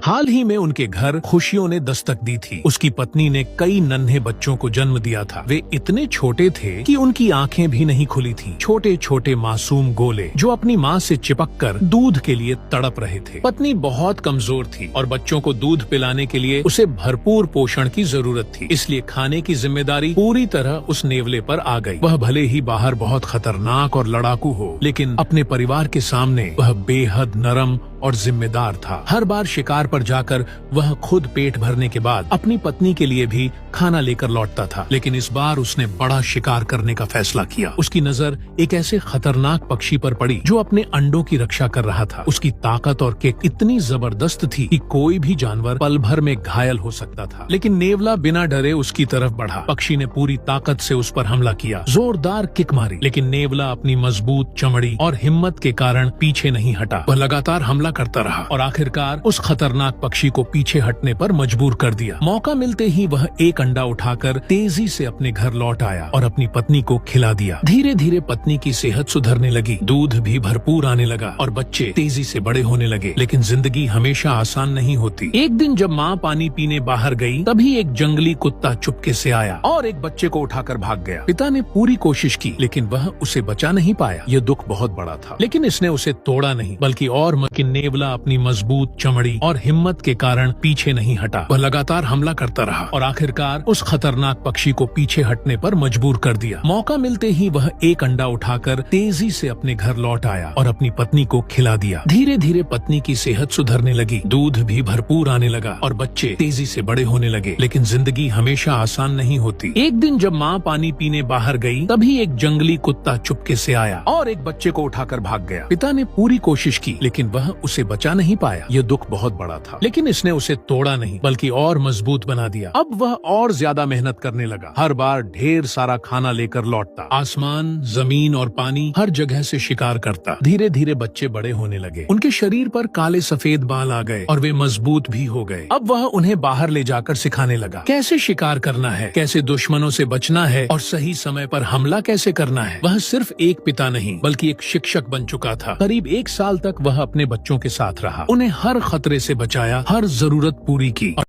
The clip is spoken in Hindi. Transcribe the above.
हाल ही में उनके घर खुशियों ने दस्तक दी थी। उसकी पत्नी ने कई नन्हे बच्चों को जन्म दिया था। वे इतने छोटे थे कि उनकी आंखें भी नहीं खुली थीं। छोटे छोटे मासूम गोले जो अपनी माँ से चिपककर दूध के लिए तड़प रहे थे। पत्नी बहुत कमजोर थी और बच्चों को दूध पिलाने के लिए उसे भरपूर पोषण की जरूरत थी। इसलिए खाने की जिम्मेदारी पूरी तरह उस नेवले पर आ गई। वह भले ही बाहर बहुत खतरनाक और लड़ाकू हो, लेकिन अपने परिवार के सामने वह बेहद नरम और जिम्मेदार था। हर बार शिकार पर जाकर वह खुद पेट भरने के बाद अपनी पत्नी के लिए भी खाना लेकर लौटता था। लेकिन इस बार उसने बड़ा शिकार करने का फैसला किया। उसकी नजर एक ऐसे खतरनाक पक्षी पर पड़ी जो अपने अंडों की रक्षा कर रहा था। उसकी ताकत और किक इतनी जबरदस्त थी कि कोई भी जानवर पल भर में घायल हो सकता था। लेकिन नेवला बिना डरे उसकी तरफ बढ़ा। पक्षी ने पूरी ताकत से उस पर हमला किया, जोरदार किक मारी, लेकिन नेवला अपनी मजबूत चमड़ी और हिम्मत के कारण पीछे नहीं हटा। वह लगातार हमला करता रहा और आखिरकार उस खतरनाक पक्षी को पीछे हटने पर मजबूर कर दिया। मौका मिलते ही वह एक अंडा उठाकर तेजी से अपने घर लौट आया और अपनी पत्नी को खिला दिया। धीरे धीरे पत्नी की सेहत सुधरने लगी, दूध भी भरपूर आने लगा और बच्चे तेजी से बड़े होने लगे। लेकिन जिंदगी हमेशा आसान नहीं होती। एक दिन जब माँ पानी पीने बाहर गई, तभी एक जंगली कुत्ता चुपके से आया और एक बच्चे को उठाकर भाग गया। पिता ने पूरी कोशिश की, लेकिन वह उसे बचा नहीं पाया। यह दुख बहुत बड़ा था, लेकिन इसने उसे तोड़ा नहीं, बल्कि और नेवला अपनी मजबूत चमड़ी और हिम्मत के कारण पीछे नहीं हटा। वह लगातार हमला करता रहा और आखिरकार उस खतरनाक पक्षी को पीछे हटने पर मजबूर कर दिया। मौका मिलते ही वह एक अंडा उठाकर तेजी से अपने घर लौट आया और अपनी पत्नी को खिला दिया। धीरे धीरे पत्नी की सेहत सुधरने लगी, दूध भी भरपूर आने लगा और बच्चे तेजी से बड़े होने लगे। लेकिन जिंदगी हमेशा आसान नहीं होती। एक दिन जब माँ पानी पीने बाहर गई, तभी एक जंगली कुत्ता चुपके से आया और एक बच्चे को उठाकर भाग गया। पिता ने पूरी कोशिश की, लेकिन वह उसे बचा नहीं पाया। यह दुख बहुत बड़ा था, लेकिन इसने उसे तोड़ा नहीं, बल्कि और मजबूत बना दिया। अब वह और ज्यादा मेहनत करने लगा। हर बार ढेर सारा खाना लेकर लौटता। आसमान, जमीन और पानी हर जगह से शिकार करता। धीरे धीरे बच्चे बड़े होने लगे। उनके शरीर पर काले सफेद बाल आ गए और वे मजबूत भी हो गए। अब वह उन्हें बाहर ले जाकर सिखाने लगा, कैसे शिकार करना है, कैसे दुश्मनों से बचना है और सही समय पर हमला कैसे करना है। वह सिर्फ एक पिता नहीं, बल्कि एक शिक्षक बन चुका था। करीब 1 साल तक वह अपने बच्चों के साथ रहा, उन्हें हर खतरे से बचाया, हर जरूरत पूरी की।